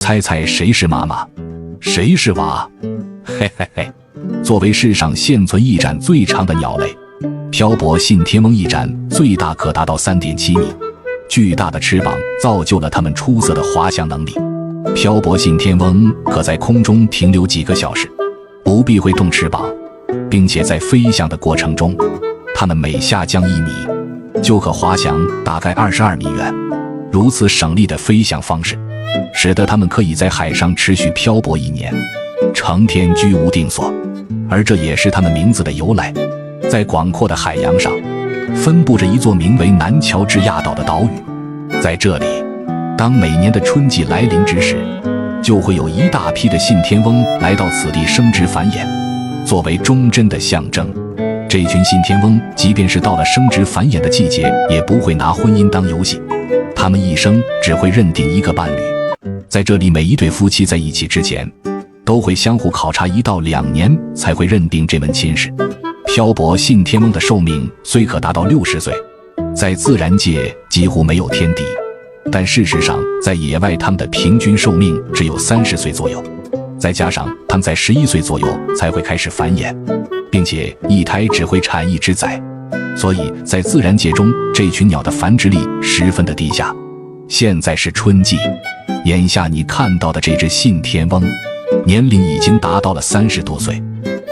猜猜谁是妈妈，谁是娃？嘿嘿嘿，作为世上现存翼展最长的鸟类，漂泊信天翁翼展最大可达到 3.7 米，巨大的翅膀造就了它们出色的滑翔能力。漂泊信天翁可在空中停留几个小时，不必挥动翅膀，并且在飞翔的过程中，它们每下降1米就可滑翔大概22米远。如此省力的飞翔方式，使得它们可以在海上持续漂泊1年，成天居无定所。而这也是它们名字的由来。在广阔的海洋上，分布着一座名为南乔治亚岛的岛屿。在这里，当每年的春季来临之时，就会有一大批的信天翁来到此地生殖繁衍，作为忠贞的象征。这群信天翁即便是到了生殖繁衍的季节，也不会拿婚姻当游戏，他们一生只会认定一个伴侣。在这里，每一对夫妻在一起之前，都会相互考察1到2年，才会认定这门亲事。漂泊信天翁的寿命虽可达到60岁，在自然界几乎没有天敌，但事实上在野外它们的平均寿命只有30岁左右，再加上它们在11岁左右才会开始繁衍，并且一胎只会产1只崽，所以在自然界中这群鸟的繁殖力十分的低下。现在是春季，眼下你看到的这只信天翁年龄已经达到了30多岁，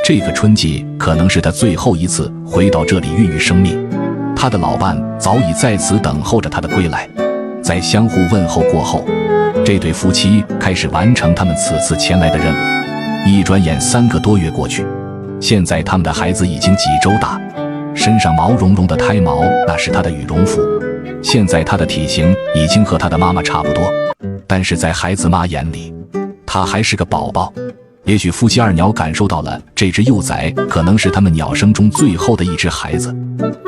这个春季可能是他最后一次回到这里孕育生命。他的老伴早已在此等候着他的归来。在相互问候过后，这对夫妻开始完成他们此次前来的任务。一转眼3个多月过去，现在他们的孩子已经几周大，身上毛茸茸的胎毛那是他的羽绒服。现在他的体型已经和他的妈妈差不多，但是在孩子妈眼里，他还是个宝宝。也许夫妻2鸟感受到了这只幼崽可能是他们鸟生中最后的一只孩子，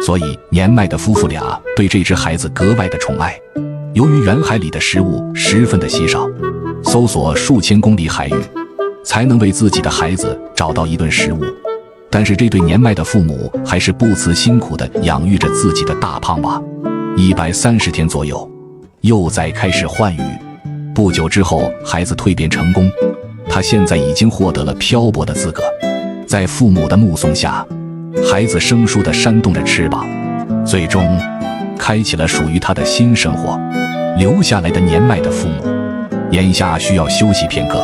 所以年迈的夫妇俩对这只孩子格外的宠爱。由于远海里的食物十分的稀少，搜索数千公里海域才能为自己的孩子找到一顿食物，但是这对年迈的父母还是不辞辛苦地养育着自己的大胖娃。130天左右，幼崽开始换羽，不久之后孩子蜕变成功，他现在已经获得了漂泊的资格。在父母的目送下，孩子生疏地扇动着翅膀，最终开启了属于他的新生活。留下来的年迈的父母眼下需要休息片刻，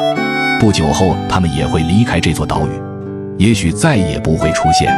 不久后他们也会离开这座岛屿，也许再也不会出现。